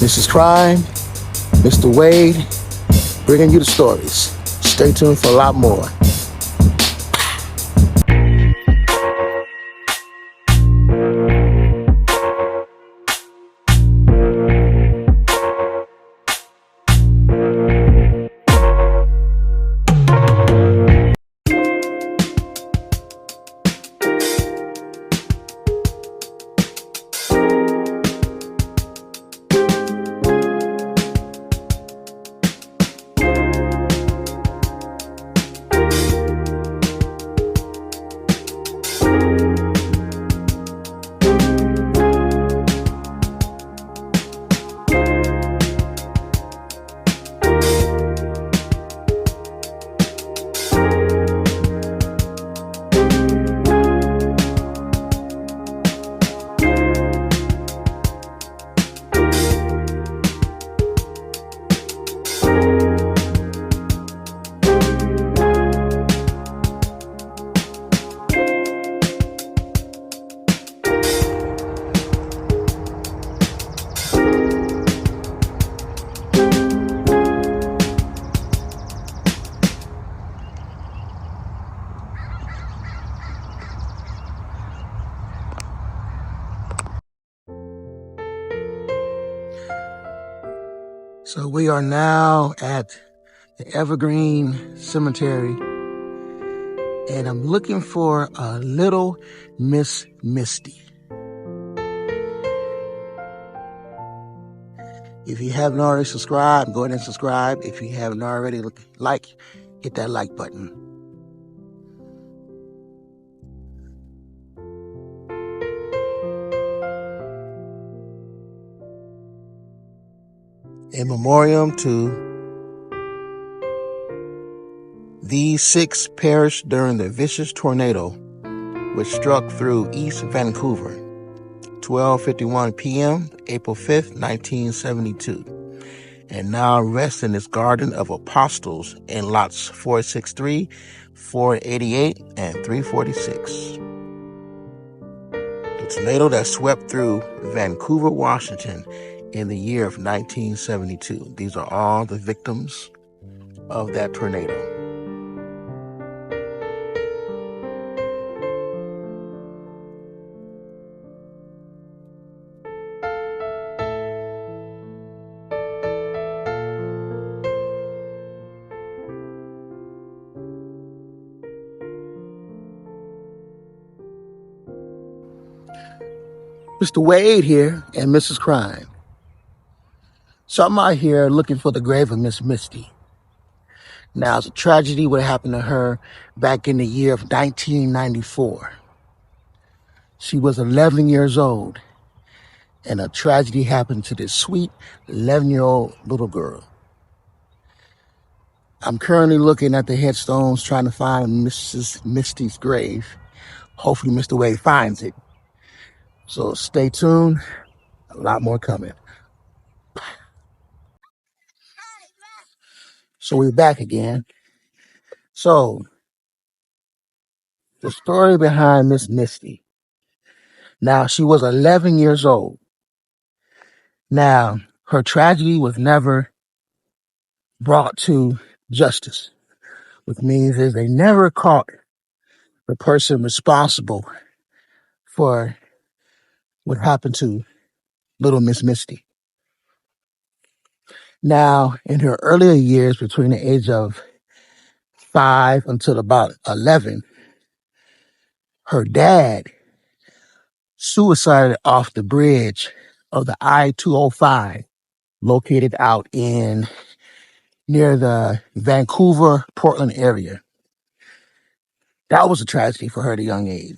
Mrs. Crime, Mr. Wade, bringing you the stories. Stay tuned for a lot more. So we are now at the Evergreen Cemetery, and I'm looking for a little Miss Misty. If you haven't already subscribed, go ahead and subscribe. If you haven't already, hit that like button. In memoriam to these 6 perished during the vicious tornado which struck through East Vancouver, 12:51 p.m., April 5th, 1972, and now rest in its garden of apostles in lots 463, 488, and 346. The tornado that swept through Vancouver, Washington in the year of 1972. These are all the victims of that tornado. Mr. Wade here and Mrs. Crime. So I'm out here looking for the grave of Miss Misty. Now, it's a tragedy what happened to her back in the year of 1994. She was 11 years old, and a tragedy happened to this sweet 11-year-old little girl. I'm currently looking at the headstones trying to find Mrs. Misty's grave. Hopefully Mr. Wade finds it. So stay tuned, a lot more coming. So we're back again. So, the story behind Miss Misty. Now, she was 11 years old. Now, her tragedy was never brought to justice, which means is they never caught the person responsible for what happened to little Miss Misty. Now, in her earlier years, between the age of 5 until about 11, her dad suicided off the bridge of the I-205 located out in near the Vancouver, Portland area. That was a tragedy for her at a young age.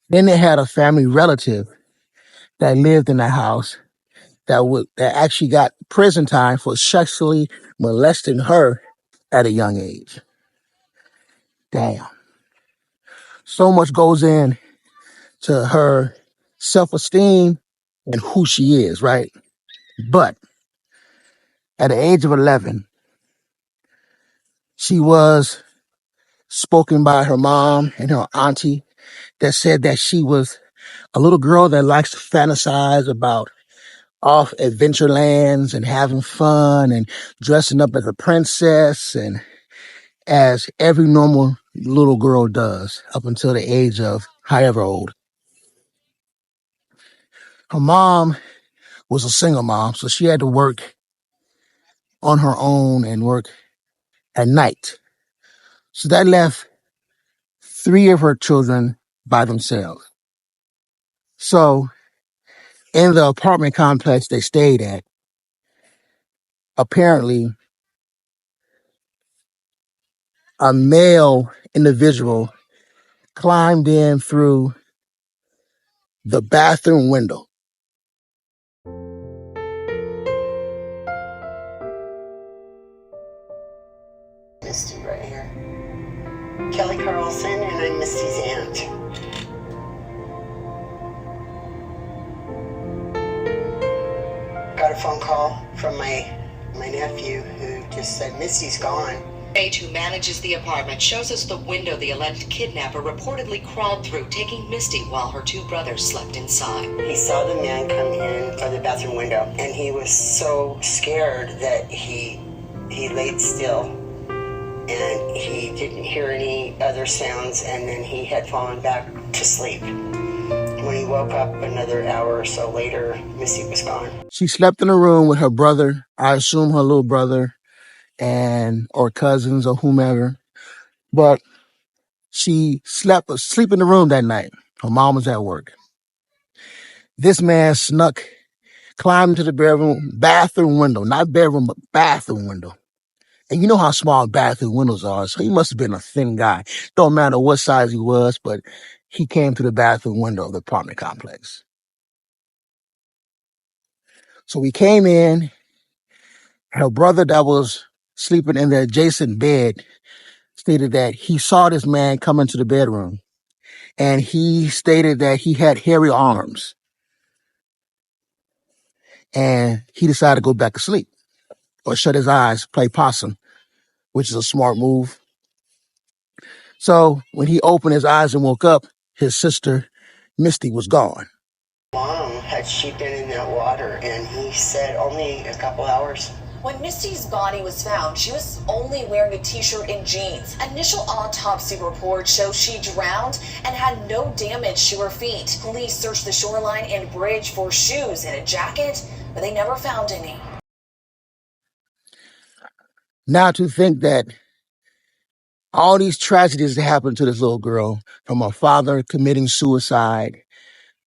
Then they had a family relative that lived in the house that actually got prison time for sexually molesting her at a young age. Damn. So much goes in to her self-esteem and who she is, right? But at the age of 11, she was spoken by her mom and her auntie that said that she was a little girl that likes to fantasize about off adventure lands and having fun and dressing up as a princess, and as every normal little girl does up until the age of however old. Her mom was a single mom, so she had to work on her own and work at night. So that left 3 of her children by themselves. So in the apartment complex they stayed at, apparently a male individual climbed in through the bathroom window. Misty right here. Kelly Carlson, and I'm Misty's aunt. Got a phone call from my nephew who just said Misty's gone. Who manages the apartment shows us the window the alleged kidnapper reportedly crawled through, taking Misty while her 2 brothers slept inside. He saw the man come in by the bathroom window, and he was so scared that he laid still, and he didn't hear any other sounds, and then he had fallen back to sleep. When he woke up another hour or so later, Misty was gone. She slept in a room with her brother, I assume her little brother, and or cousins or whomever. But she slept asleep in the room that night. Her mom was at work. This man climbed into the bathroom window, not bedroom, but bathroom window. And you know how small bathroom windows are, so he must have been a thin guy. Don't matter what size he was, but he came to the bathroom window of the apartment complex. So we came in. Her brother that was sleeping in the adjacent bed stated that he saw this man come into the bedroom, and he stated that he had hairy arms, and he decided to go back to sleep or shut his eyes, play possum, which is a smart move. So when he opened his eyes and woke up, his sister, Misty, was gone. Long had she been in that water? And he said only a couple hours. When Misty's body was found, she was only wearing a t-shirt and jeans. Initial autopsy report shows she drowned and had no damage to her feet. Police searched the shoreline and bridge for shoes and a jacket, but they never found any. Now to think that all these tragedies that happened to this little girl, from her father committing suicide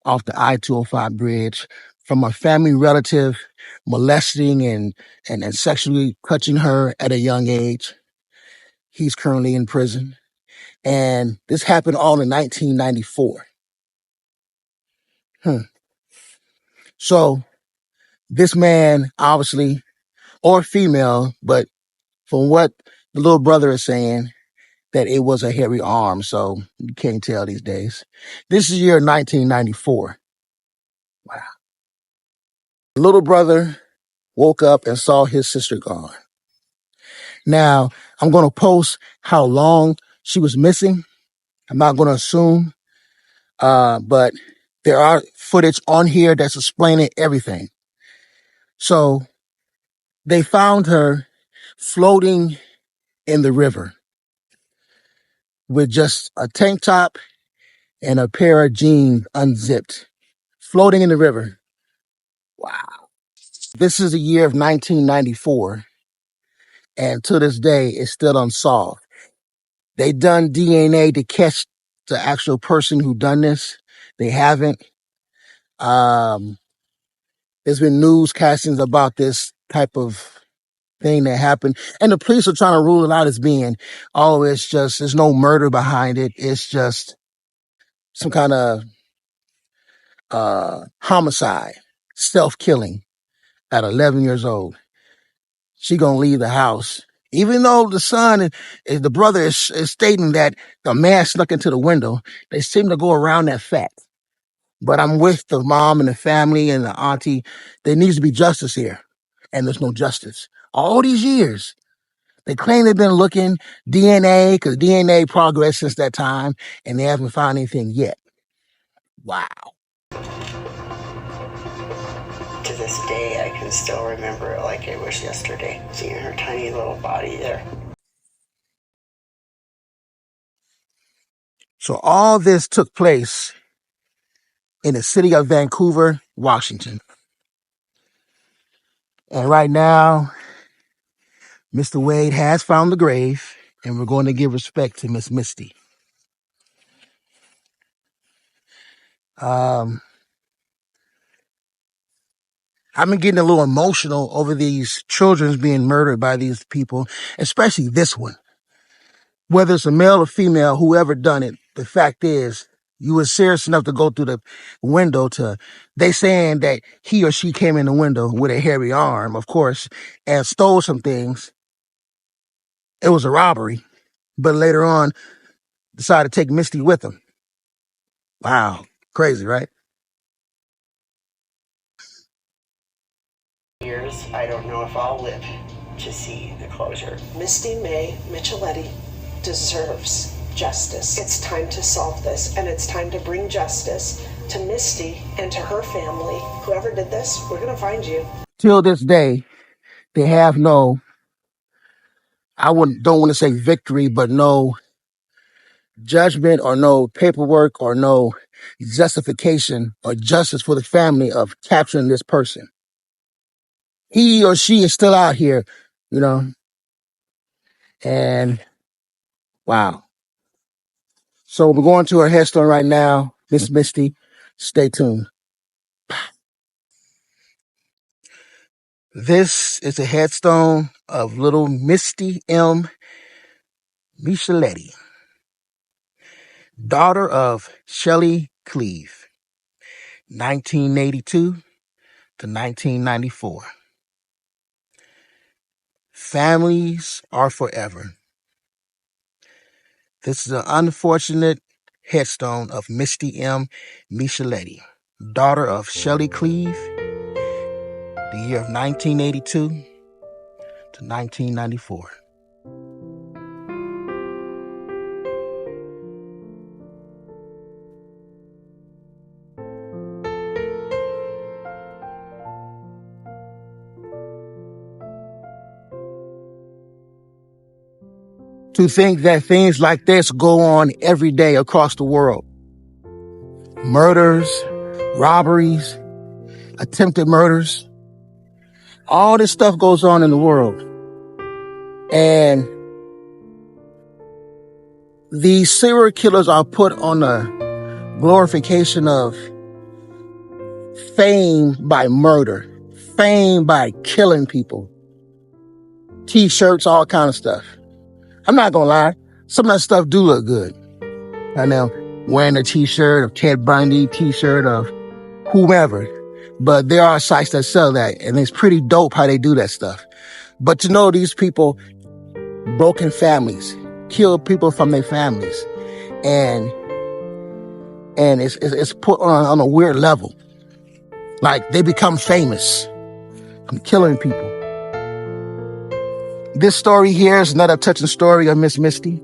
off the I-205 bridge, from a family relative molesting and sexually touching her at a young age. He's currently in prison. And this happened all in 1994. So this man, obviously, or female, but from what the little brother is saying, that it was a hairy arm. So you can't tell these days. This is year 1994. Wow. The little brother woke up and saw his sister gone. Now, I'm going to post how long she was missing. I'm not going to assume, but there are footage on here that's explaining everything. So they found her floating in the river with just a tank top and a pair of jeans unzipped, floating in the river. Wow. This is the year of 1994. And to this day, it's still unsolved. They done DNA to catch the actual person who done this. They haven't. There's been newscastings about this type of thing that happened. And the police are trying to rule it out as being, oh, there's no murder behind it. It's just some kind of homicide, self-killing at 11 years old. She gonna leave the house. Even though the brother is stating that the man snuck into the window, they seem to go around that fact. But I'm with the mom and the family and the auntie. There needs to be justice here. And there's no justice. All these years, they claim they've been looking DNA, because DNA progressed since that time, and they haven't found anything yet. Wow. To this day, I can still remember it like it was yesterday, seeing her tiny little body there. So all this took place in the city of Vancouver, Washington. And right now, Mr. Wade has found the grave, and we're going to give respect to Miss Misty. I've been getting a little emotional over these children being murdered by these people, especially this one. Whether it's a male or female, whoever done it, the fact is, you were serious enough to go through the window they saying that he or she came in the window with a hairy arm, of course, and stole some things. It was a robbery, but later on decided to take Misty with him. Wow. Crazy, right? Years, I don't know if I'll live to see the closure. Misty May Micheletti deserves justice. It's time to solve this, and it's time to bring justice to Misty and to her family. Whoever did this, we're going to find you. Till this day, they have don't want to say victory, but no judgment or no paperwork or no justification or justice for the family of capturing this person. He or she is still out here, and wow. So we're going to her headstone right now. Miss Misty, stay tuned. This is a headstone of little Misty M. Micheletti, daughter of Shelley Cleave, 1982 to 1994. Families are forever. This is an unfortunate headstone of Misty M. Micheletti, daughter of Shelley Cleave, the year of 1982 to 1994. To think that things like this go on every day across the world. Murders, robberies, attempted murders. All this stuff goes on in the world. And these serial killers are put on a glorification of fame by murder, fame by killing people, T-shirts, all kind of stuff. I'm not gonna lie, some of that stuff do look good. I know, wearing a T-shirt of Ted Bundy, T-shirt of whomever, but there are sites that sell that, and it's pretty dope how they do that stuff. But to know these people, broken families, kill people from their families, and it's put on a weird level. Like, they become famous from killing people. This story here is another touching story of Miss Misty.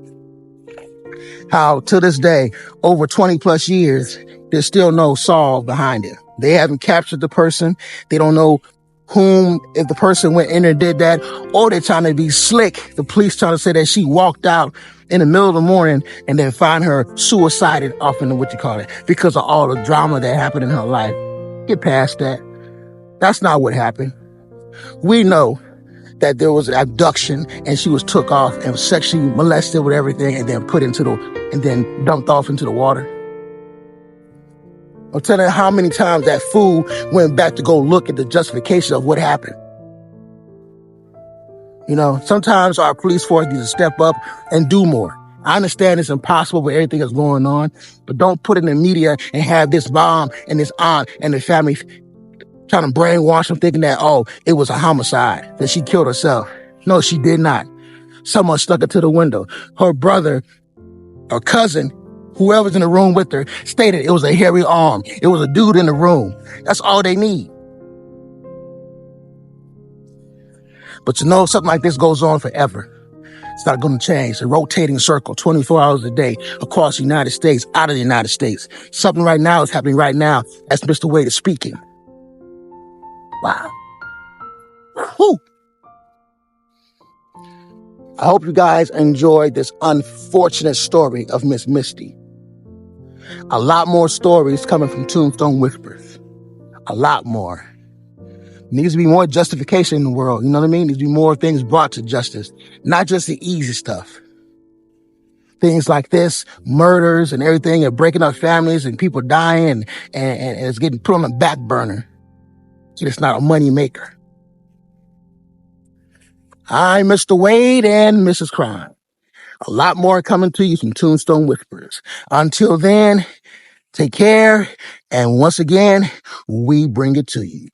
How, to this day, over 20 plus years, there's still no solve behind it. They haven't captured the person. They don't know if the person went in and did that, or they're trying to be slick. The police trying to say that she walked out in the middle of the morning and then find her suicided off in the because of all the drama that happened in her life. Get past that. That's not what happened. We know that there was an abduction and she was took off and sexually molested with everything and then and then dumped off into the water. I'm telling you how many times that fool went back to go look at the justification of what happened. Sometimes our police force needs to step up and do more. I understand it's impossible with everything that's going on, but don't put it in the media and have this mom and this aunt and the family trying to brainwash them thinking that, it was a homicide, that she killed herself. No, she did not. Someone stuck her to the window. Her brother or cousin, whoever's in the room with her, stated it was a hairy arm. It was a dude in the room. That's all they need. But something like this goes on forever. It's not going to change. A rotating circle, 24 hours a day, across the United States, out of the United States. Something right now is happening right now as Mr. Wade is speaking. Wow. Whew. I hope you guys enjoyed this unfortunate story of Miss Misty. A lot more stories coming from Tombstone Whispers. A lot more. Needs to be more justification in the world. You know what I mean? Needs to be more things brought to justice. Not just the easy stuff. Things like this, murders and everything, and breaking up families and people dying, and it's getting put on the back burner. It's not a money maker. I'm Mr. Wade and Mrs. Crime. A lot more coming to you from Tombstone Whispers. Until then, take care, and once again, we bring it to you.